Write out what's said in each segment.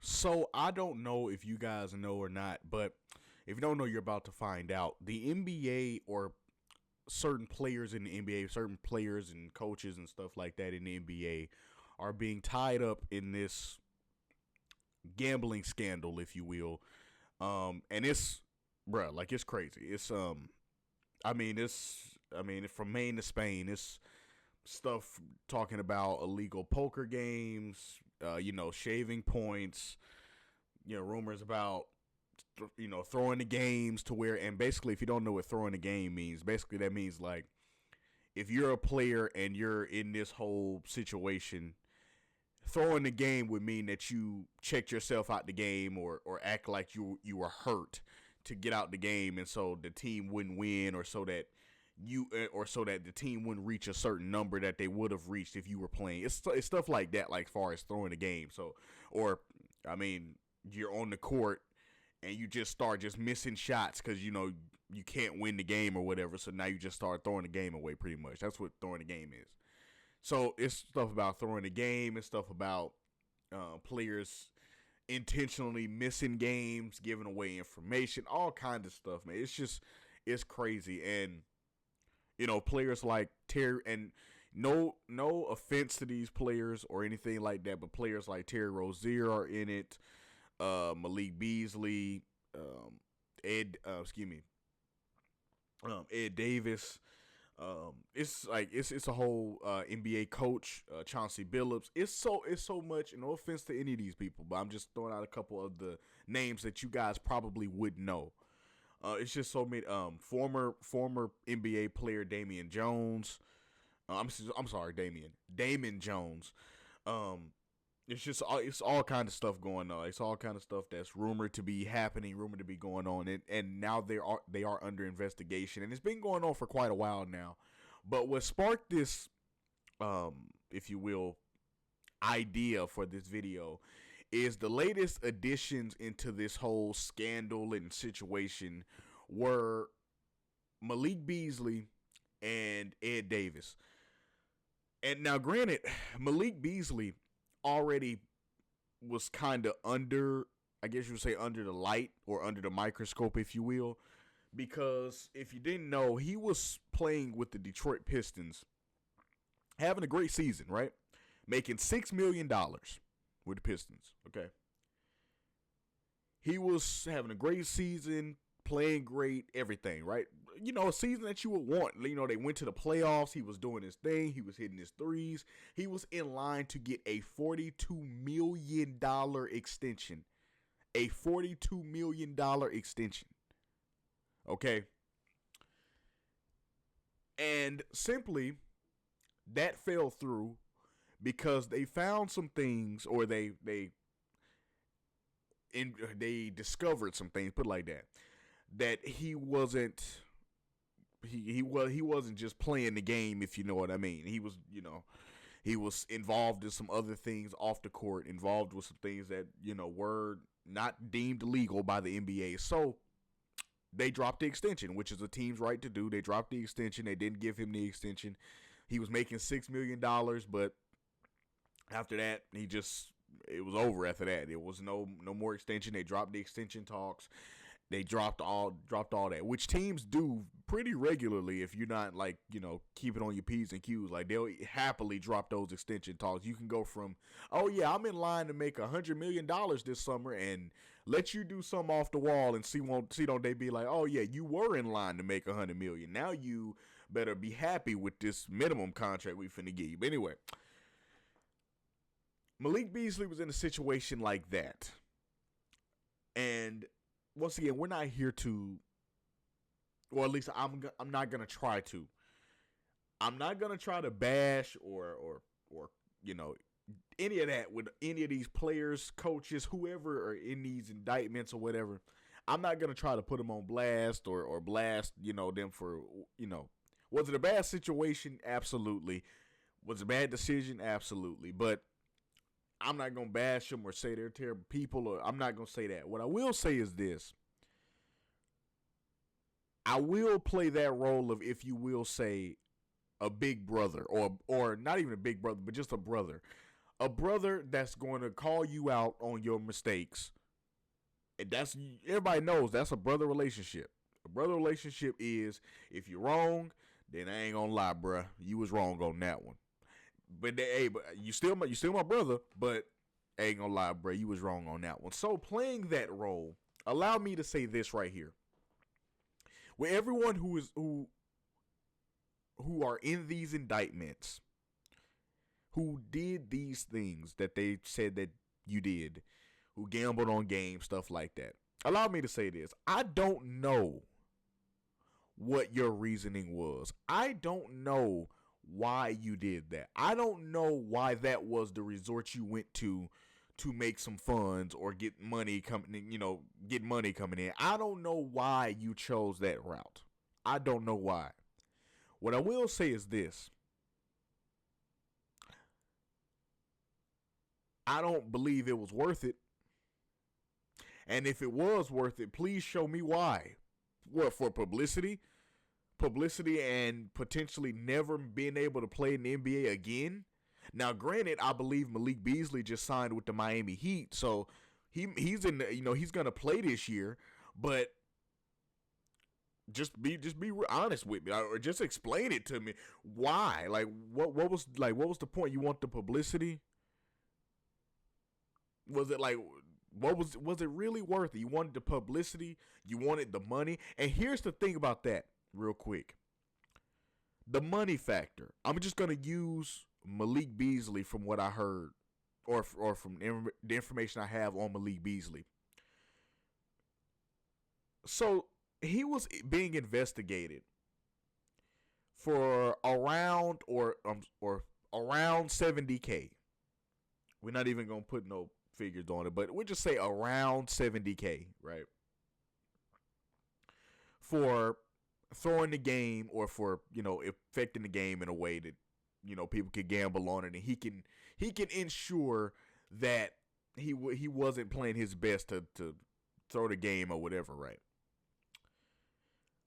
So I don't know if you guys know or not, but if you don't know, you're about to find out. The NBA or certain players in the NBA, certain players and coaches and stuff like that in the NBA are being tied up in this gambling scandal, if you will. And it's, bruh, like it's crazy. It's from Maine to Spain. It's stuff talking about illegal poker games, shaving points, rumors about, throwing the games to where, and basically, if you don't know what throwing the game means, basically that means like, if you're a player and you're in this whole situation, throwing the game would mean that you checked yourself out the game or act like you were hurt to get out the game, and so the team wouldn't win, or so that the team wouldn't reach a certain number that they would have reached if you were playing. It's stuff like that, like as far as throwing the game. So, or I mean, you're on the court and you just start just missing shots because you can't win the game or whatever. So now you just start throwing the game away. Pretty much, that's what throwing the game is. So it's stuff about throwing the game. It's stuff about players intentionally missing games, giving away information, all kinds of stuff, man. It's crazy. And players like Terry, and no offense to these players or anything like that, but players like Terry Rozier are in it. Malik Beasley, Ed Davis. It's a whole NBA coach, Chauncey Billups. It's so much. No offense to any of these people, but I'm just throwing out a couple of the names that you guys probably would know. It's just so many. Former NBA player Damian Jones. I'm sorry, Damon Jones. It's all kind of stuff going on. It's all kind of stuff that's rumored to be happening, rumored to be going on, and now they are under investigation, and it's been going on for quite a while now. But what sparked this, if you will, idea for this video is the latest additions into this whole scandal and situation were Malik Beasley and Ed Davis. And now, granted, Malik Beasley already was kind of under, I guess you would say, under the light or under the microscope, if you will, because if you didn't know, he was playing with the Detroit Pistons, having a great season, right? Making $6 million with the Pistons, okay? He was having a great season, playing great, everything, right? A season that you would want. They went to the playoffs. He was doing his thing. He was hitting his threes. He was in line to get a $42 million extension. A $42 million extension. Okay? And simply, that fell through because they found some things, or they discovered some things, put it like that he wasn't he wasn't just playing the game, if you know what I mean. He was involved in some other things off the court, involved with some things that were not deemed legal by the NBA. So they dropped the extension, which is a team's right to do. They dropped the extension. They didn't give him the extension. He was making $6 million, but after that, it was over after that. There was no more extension. They dropped the extension talks. They dropped all that, which teams do pretty regularly if you're not keeping on your P's and Q's. Like, they'll happily drop those extension talks. You can go from, oh yeah, I'm in line to make $100 million this summer, and let you do something off the wall and don't they be like, oh yeah, you were in line to make $100 million. Now you better be happy with this minimum contract we finna give you. But anyway, Malik Beasley was in a situation like that. And once again, we're not here to, or at least I'm not going to try to. I'm not going to try to bash or any of that with any of these players, coaches, whoever are in these indictments or whatever. I'm not going to try to put them on blast or blast, them for, was it a bad situation? Absolutely. Was it a bad decision? Absolutely. But I'm not going to bash them or say they're terrible people, or I'm not going to say that. What I will say is this. I will play that role of, if you will say, a big brother, or not even a big brother, but just a brother. A brother that's going to call you out on your mistakes. And that's, everybody knows that's a brother relationship. A brother relationship is, if you're wrong, then I ain't gonna lie, bruh, you was wrong on that one. But you still my brother, but I ain't gonna lie, bruh, you was wrong on that one. So playing that role, allow me to say this right here. With everyone who are in these indictments, who did these things that they said that you did, who gambled on games, stuff like that. Allow me to say this. I don't know what your reasoning was. I don't know why you did that. I don't know why that was the resort you went to make some funds or get money coming in. I don't know why you chose that route. I don't know why. What I will say is this. I don't believe it was worth it. And if it was worth it, please show me why. What, for publicity? Publicity and potentially never being able to play in the NBA again? Now, granted, I believe Malik Beasley just signed with the Miami Heat, so he's in the, he's gonna play this year, but just be honest with me, or just explain it to me. Why? Like, what was the point? You want the publicity? Was it like, was it really worth it? You wanted the publicity, you wanted the money, and here's the thing about that, real quick. The money factor. I'm just gonna use Malik Beasley from what I heard, or from the information I have on Malik Beasley. So he was being investigated for around around $70K. We're not even gonna put no figures on it, but we'll just say around $70K, right? For throwing the game, or for, affecting the game in a way that, people could gamble on it, and he can ensure that he wasn't playing his best to throw the game or whatever, right?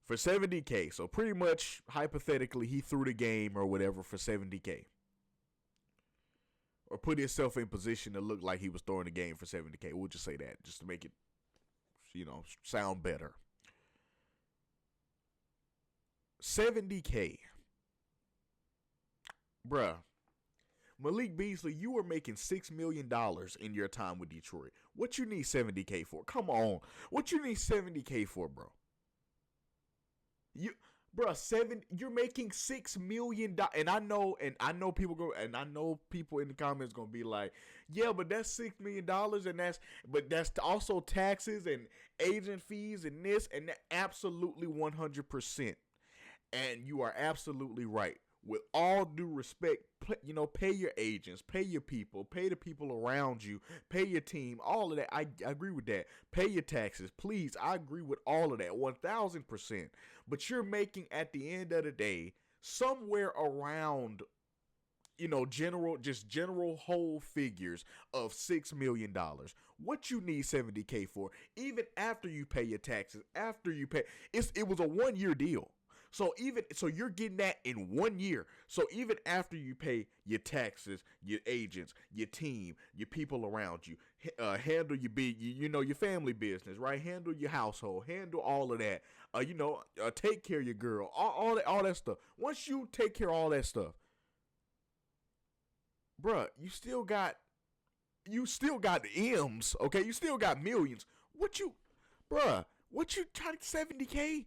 For $70K. So pretty much, hypothetically, he threw the game or whatever for $70K. Or put himself in position to look like he was throwing the game for $70K. We'll just say that, just to make it, sound better. $70K. Bruh. Malik Beasley, you were making $6 million in your time with Detroit. What you need $70K for? Come on. What you need $70K for, bro? You're making $6 million, and I know people in the comments gonna be like, yeah, but that's $6 million, but that's also taxes and agent fees and this and that. Absolutely 100%, and you are absolutely right. With all due respect, pay your agents, pay your people, pay the people around you, pay your team, all of that. I agree with that. Pay your taxes, please. I agree with all of that, 1,000%. But you're making, at the end of the day, somewhere around, general whole figures of $6 million. What you need $70K for, even after you pay your taxes, it was a 1-year deal. So you're getting that in 1 year. So even after you pay your taxes, your agents, your team, your people around you, handle your family business, right? Handle your household, handle all of that. Take care of your girl, all that stuff. Once you take care of all that stuff, bruh, you still got the M's, okay? You still got millions. What you trying to $70K?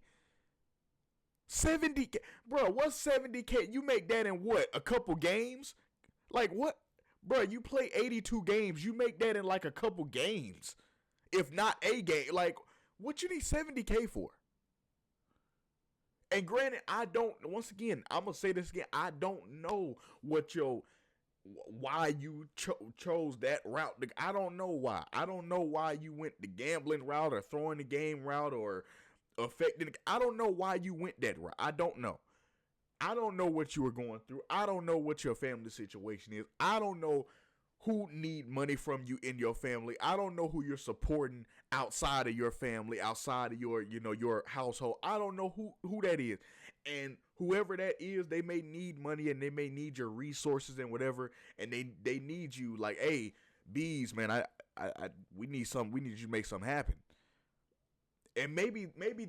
70K, bro. What's 70K? You make that in what? A couple games? Like what, bro? You play 82 games. You make that in like a couple games, if not a game. Like, what you need 70K for? And granted, once again, I'm gonna say this again. I don't know why you chose that route. I don't know why. I don't know why you went the gambling route or throwing the game route or affecting. I don't know why you went that route. I don't know. I don't know what you were going through. I don't know what your family situation is. I don't know who need money from you in your family. I don't know who you're supporting outside of your family, outside of your household. I don't know who that is. And whoever that is, they may need money and they may need your resources and whatever, and they need you. Like, hey, bees, man, we need we need you to make something happen. And maybe maybe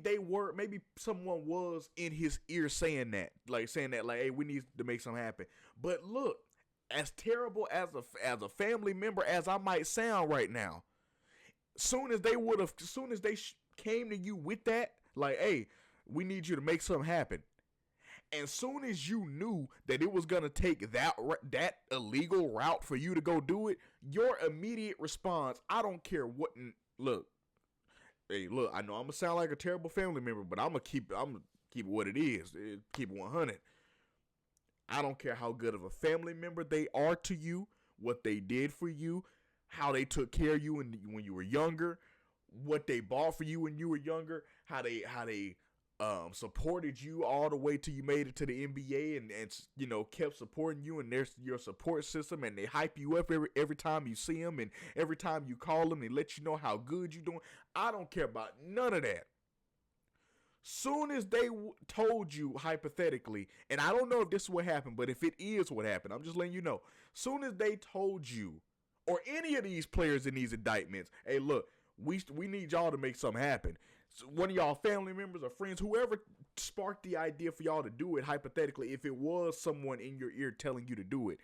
someone was in his ear saying that, like, hey, we need to make something happen. But look, as terrible as a family member as I might sound right now, soon as they came to you with that, like, hey, we need you to make something happen. And soon as you knew that it was gonna take that illegal route for you to go do it, your immediate response, I don't care what. Look, hey, look, I know I'm gonna sound like a terrible family member, but I'm gonna keep it what it is. Keep it 100. I don't care how good of a family member they are to you, what they did for you, how they took care of you when you were younger, what they bought for you when you were younger, how they supported you all the way till you made it to the NBA and kept supporting you, and there's your support system, and they hype you up every time you see them, and every time you call them, they let you know how good you're doing. I don't care about none of that. Soon as they told you, hypothetically, and I don't know if this is what happened, but if it is what happened, I'm just letting you know. Soon as they told you, or any of these players in these indictments, hey, look, we need y'all to make something happen. So one of y'all family members or friends, whoever sparked the idea for y'all to do it, hypothetically, if it was someone in your ear telling you to do it,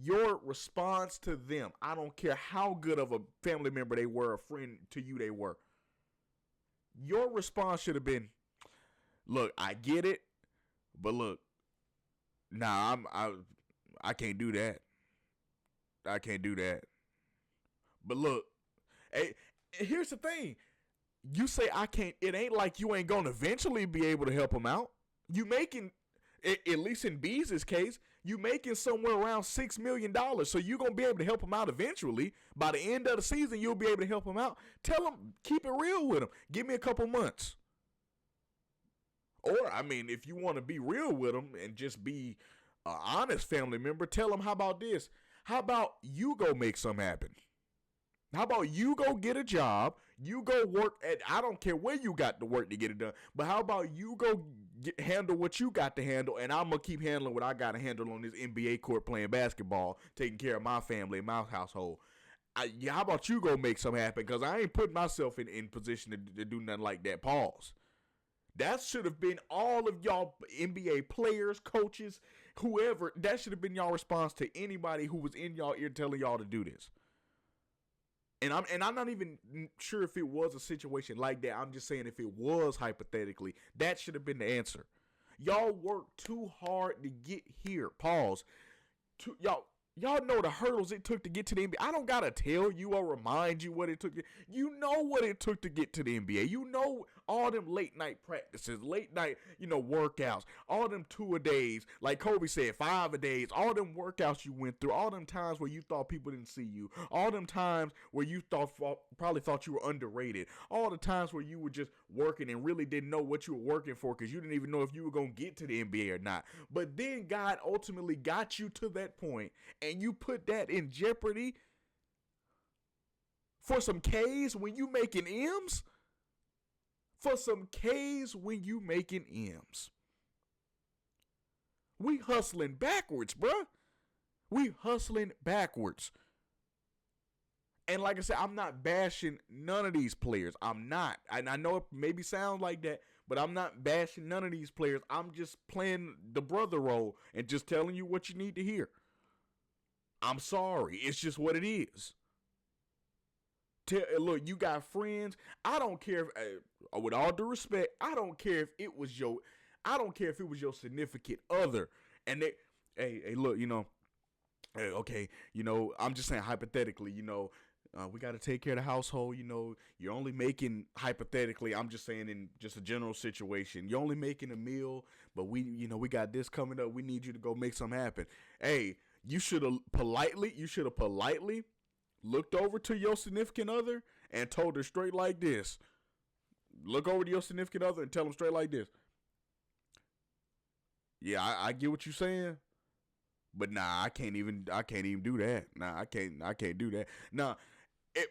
your response to them, I don't care how good of a family member they were, a friend to you they were, your response should have been, look, I get it, but look, nah, I can't do that. I can't do that. But look, hey, here's the thing. You say I can't, it ain't like you ain't gonna eventually be able to help them out. You making, at least in Bees' case, you making somewhere around $6 million. So you're gonna be able to help them out eventually. By the end of the season, you'll be able to help them out. Tell them, keep it real with them. Give me a couple months. Or, I mean, if you want to be real with them and just be an honest family member, tell them, how about this? How about you go make something happen? How about you go get a job? You go work at, I don't care where you got to work to get it done, but how about you go handle what you got to handle, and I'm going to keep handling what I got to handle on this NBA court playing basketball, taking care of my family and my household. How about you go make something happen? Because I ain't putting myself in position to do nothing like that. Pause. That should have been all of y'all NBA players, coaches, whoever. That should have been y'all response to anybody who was in y'all ear telling y'all to do this. And I'm not even sure if it was a situation like that. I'm just saying, if it was hypothetically, that should have been the answer. Y'all worked too hard to get here. Pause. Y'all know the hurdles it took to get to the NBA. I don't gotta tell you or remind you what it took. You know what it took to get to the NBA. You know all them late night practices, late night, workouts, all them 2-a-days, like Kobe said, 5-a-days, all them workouts you went through, all them times where you thought people didn't see you, all them times where you probably thought you were underrated, all the times where you were just working and really didn't know what you were working for because you didn't even know if you were gonna get to the NBA or not. But then God ultimately got you to that point, and you put that in jeopardy for some K's when you making M's? For some K's when you making M's. We hustling backwards, bruh. We hustling backwards. And like I said, I'm not bashing none of these players. I'm not. And I know it maybe sounds like that, but I'm not bashing none of these players. I'm just playing the brother role and just telling you what you need to hear. I'm sorry. It's just what it is. Look, you got friends. I don't care if, with all due respect, I don't care if it was your significant other. And they, hey, look, okay, I'm just saying hypothetically, we got to take care of the household. You're only making, hypothetically, I'm just saying in just a general situation, you're only making a meal, but we got this coming up. We need you to go make something happen. Hey, you should have politely looked over to your significant other and told her straight like this. Look over to your significant other and tell them straight like this. Yeah, I get what you're saying, but nah, I can't even do that. Nah, I can't do that. Nah,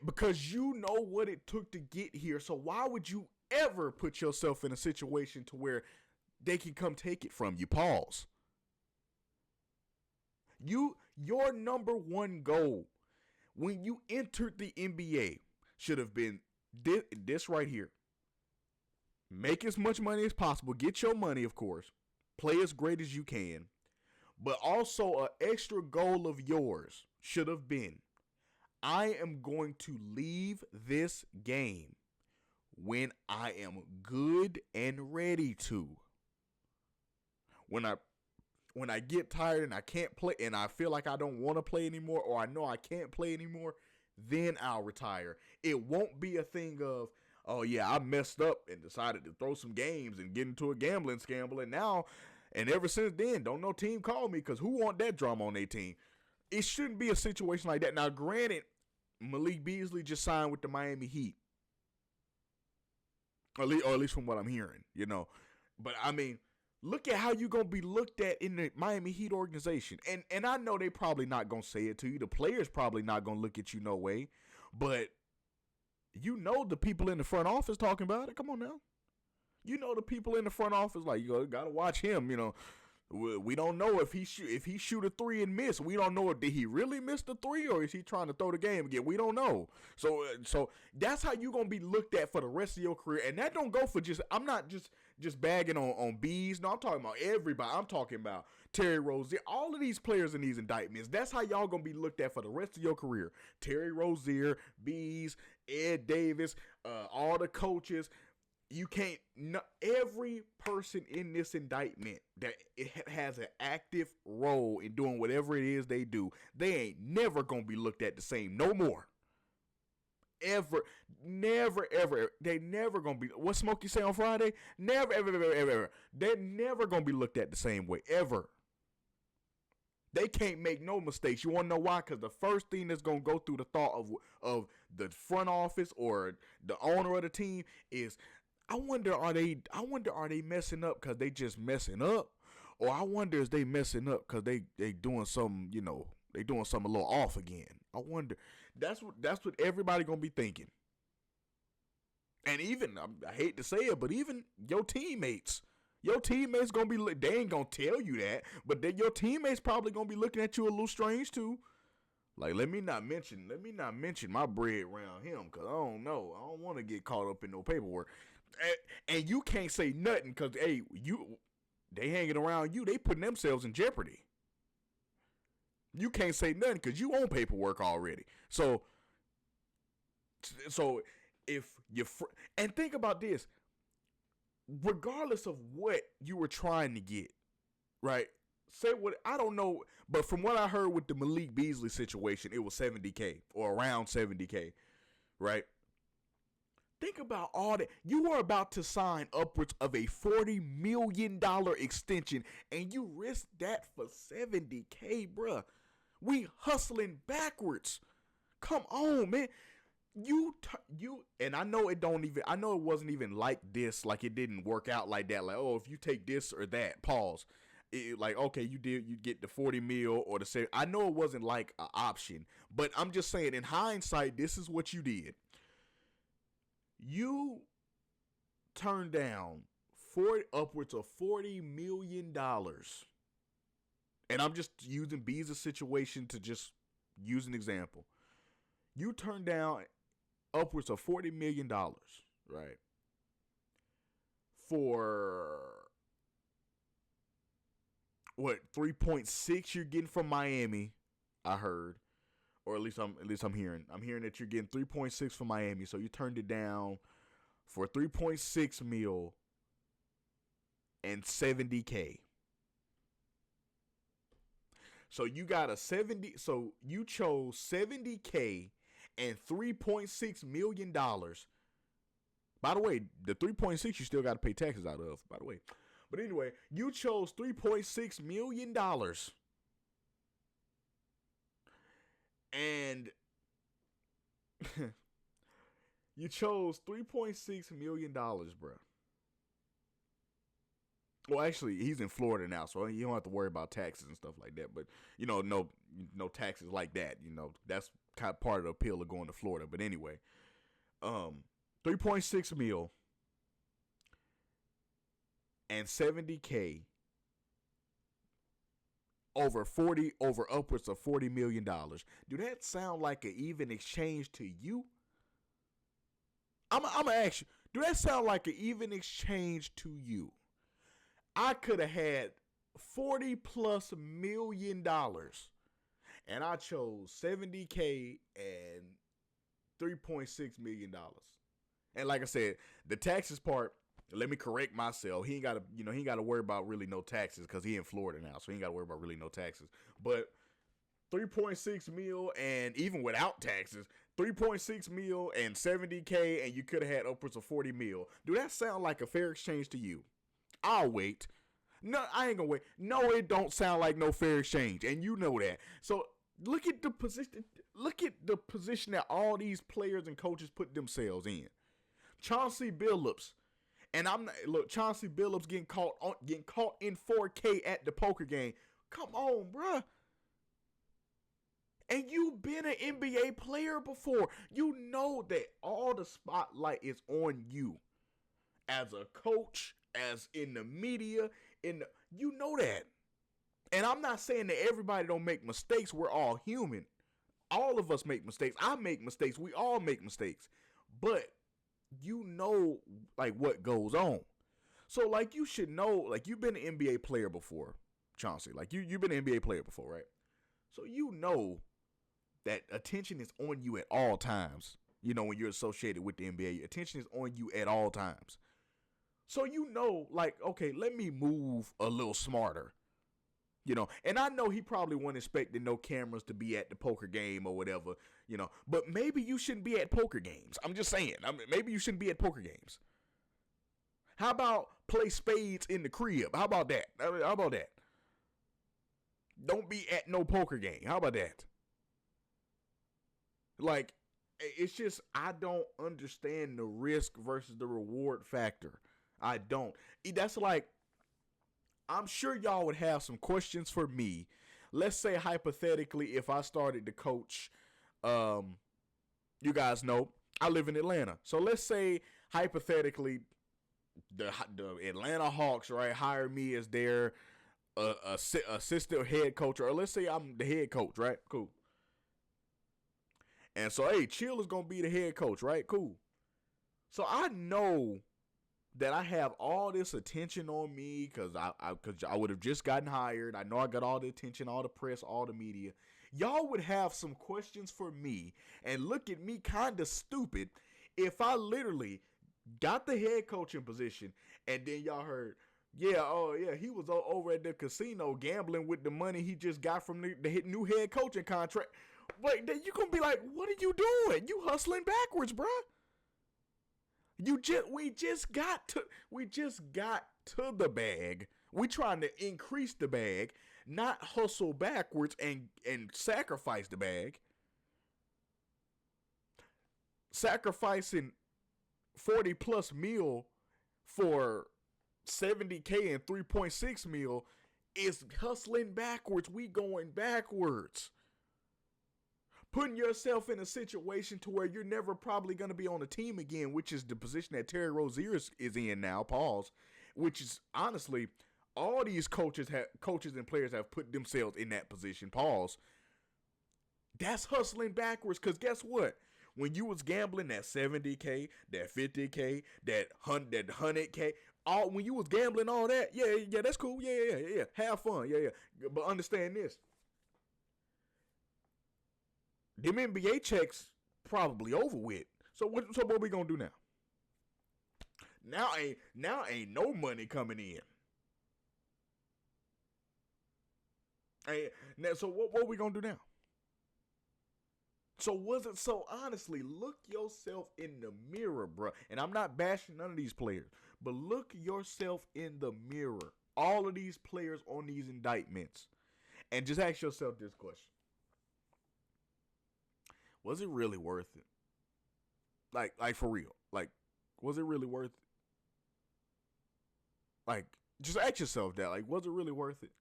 because you know what it took to get here. So why would you ever put yourself in a situation to where they can come take it from you. Pause. Your number one goal when you entered the NBA should have been this right here. Make as much money as possible. Get your money, of course. Play as great as you can. But also an extra goal of yours should have been, I am going to leave this game when I am good and ready to. When I get tired and I can't play and I feel like I don't want to play anymore, or I know I can't play anymore, then I'll retire. It won't be a thing of, oh yeah, I messed up and decided to throw some games and get into a gambling scandal, and ever since then, don't no team call me, because who want that drama on their team? It shouldn't be a situation like that. Now, granted, Malik Beasley just signed with the Miami Heat. Or at least from what I'm hearing, But, I mean, look at how you're going to be looked at in the Miami Heat organization. And I know they probably not going to say it to you. The players probably not going to look at you no way. But the people in the front office talking about it. Come on now. The people in the front office, like, you got to watch him, We don't know if he shoot a three and miss. We don't know if did he really miss the three, or is he trying to throw the game again. We don't know. So that's how you gonna be looked at for the rest of your career. And that don't go for just. I'm not just bagging on Bees. No, I'm talking about everybody. I'm talking about Terry Rozier. All of these players in these indictments. That's how y'all gonna be looked at for the rest of your career. Terry Rozier, Bees, Ed Davis, all the coaches. You can't. Every person in this indictment that it has an active role in doing whatever it is they do, they ain't never gonna be looked at the same no more. Ever, never, ever. They never gonna be. What Smokey say on Friday? Never, ever. They're never gonna be looked at the same way ever. They can't make no mistakes. You want to know why? Because the first thing that's gonna go through the thought of the front office or the owner of the team is, I wonder are they messing up because they just messing up, or I wonder is they messing up because they doing something, they doing something a little off again. I wonder. That's what everybody gonna be thinking. And even, I hate to say it, but even your teammates gonna be, they ain't gonna tell you that, but your teammates probably gonna be looking at you a little strange too. Like, let me not mention my bread around him, because I don't know. I don't want to get caught up in no paperwork. And you can't say nothing because, hey, they hanging around you. They putting themselves in jeopardy. You can't say nothing because you own paperwork already. So if and think about this, regardless of what you were trying to get, right? Say what, I don't know, but from what I heard with the Malik Beasley situation, it was $70K or around $70K, right? Think about all that. You are about to sign upwards of a $40 million extension, and you risk that for $70K, bruh. We hustling backwards. Come on, man. And I know it wasn't even like this, like it didn't work out like that. Like, oh, if you take this or that, pause. Like, okay, you get the 40 mil or the same. I know it wasn't like an option, but I'm just saying, in hindsight, this is what you did. You turned down upwards of $40 million. And I'm just using Bees' situation to just use an example. You turned down upwards of $40 million, right? For what, 3.6 you're getting from Miami, I heard. Or at least I'm hearing. I'm hearing that you're getting 3.6 from Miami. So you turned it down for 3.6 mil and $70K. So you got so you chose $70K and $3.6 million. By the way, the 3.6 you still got to pay taxes out of, by the way. But anyway, you chose $3.6 million. And you chose $3.6 million, bro. Well, actually, he's in Florida now, so you don't have to worry about taxes and stuff like that. But, no taxes like that. That's kind of part of the appeal of going to Florida. But anyway, 3.6 mil. and $70K over upwards of $40 million. Do that sound like an even exchange to you? I'm gonna ask you, do that sound like an even exchange to you? I could have had $40+ million and I chose $70K and $3.6 million. And like I said, the taxes part, let me correct myself. He ain't gotta worry about really no taxes because he in Florida now, so he ain't gotta worry about really no taxes. But 3.6 mil, and even without taxes, 3.6 mil and $70K, and you could have had upwards of 40 mil. Do that sound like a fair exchange to you? I'll wait. No, I ain't gonna wait. No, it don't sound like no fair exchange, and you know that. So look at the position. Look at the position that all these players and coaches put themselves in. Chauncey Billups, and Chauncey Billups getting caught in 4K at the poker game. Come on, bruh. And you've been an NBA player before. You know that all the spotlight is on you as a coach, as in the media, you know that. And I'm not saying that everybody don't make mistakes. We're all human. All of us make mistakes. I make mistakes. We all make mistakes. But you know, like, what goes on. So, like, you should know, like, you've been an NBA player before, Chauncey. Like, you've been an NBA player before, right? So you know that attention is on you at all times. You know, when you're associated with the NBA, attention is on you at all times. So you know, like, okay, let me move a little smarter. You know, and I know he probably wasn't expecting no cameras to be at the poker game or whatever, you know, but maybe you shouldn't be at poker games. I'm just saying, maybe you shouldn't be at poker games. How about play spades in the crib? How about that? How about that? Don't be at no poker game. How about that? Like, it's just, I don't understand the risk versus the reward factor. I don't. That's like, I'm sure y'all would have some questions for me. Let's say hypothetically, if I started to coach, you guys know I live in Atlanta. So let's say hypothetically, the Atlanta Hawks, right, hire me as their assistant head coach, or let's say I'm the head coach, right? Cool. And so, hey, Chill is gonna be the head coach, right? Cool. So I know that I have all this attention on me because I would have just gotten hired. I know I got all the attention, all the press, all the media. Y'all would have some questions for me and look at me kind of stupid if I literally got the head coaching position and then y'all heard, yeah, oh yeah, he was over at the casino gambling with the money he just got from the new head coaching contract. But then you gonna be like, what are you doing? You hustling backwards, bruh. We just got to the bag. We trying to increase the bag, not hustle backwards and sacrifice the bag. Sacrificing 40+ mil for $70K and 3.6 mil is hustling backwards. We going backwards. Putting yourself in a situation to where you're never probably going to be on a team again, which is the position that Terry Rozier is in now, pause, which is honestly, all these coaches and players have put themselves in that position, pause. That's hustling backwards, because guess what? When you was gambling that $70K, that $50K, that $100K, when you was gambling all that, yeah, that's cool, yeah, have fun, yeah. But understand this. Them NBA checks probably over with. So what we gonna do now? Now ain't no money coming in. So what we gonna do now? So honestly, look yourself in the mirror, bro. And I'm not bashing none of these players, but look yourself in the mirror. All of these players on these indictments, and just ask yourself this question. Was it really worth it? Like for real. Like, was it really worth it? Like, just ask yourself that. Like, was it really worth it?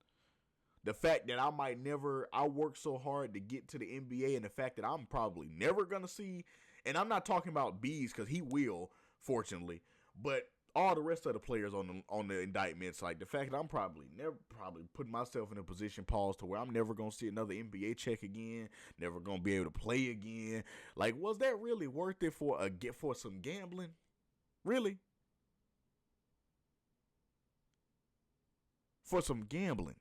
The fact that I worked so hard to get to the NBA, and the fact that I'm probably never going to see, and I'm not talking about Bees because he will, fortunately, but all the rest of the players on the indictments, like the fact that I'm probably putting myself in a position, pause, to where I'm never gonna see another NBA check again, never gonna be able to play again. Like, was that really worth it for some gambling? Really? For some gambling?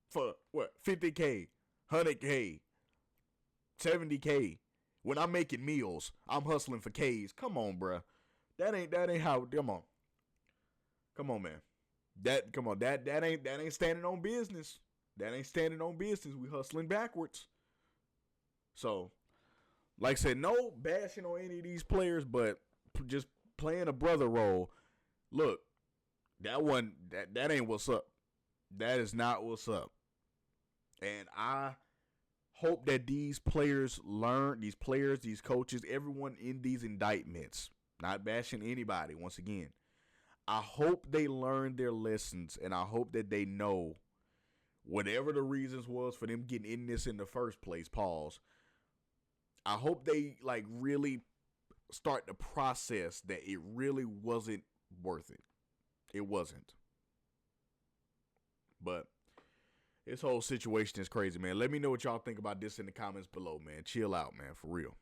For what? 50K, 100K, 70K. When I'm making meals, I'm hustling for K's. Come on, bruh. That ain't how. Come on, man. That ain't standing on business. That ain't standing on business. We hustling backwards. So, like I said, no bashing on any of these players, but just playing a brother role. Look, that ain't what's up. That is not what's up. And I hope that these players learn, these coaches, everyone in these indictments, not bashing anybody, once again, I hope they learn their lessons, and I hope that they know whatever the reasons was for them getting in this in the first place, pause. I hope they really start the process that it really wasn't worth it. It wasn't. But this whole situation is crazy, man. Let me know what y'all think about this in the comments below, man. Chill out, man, for real.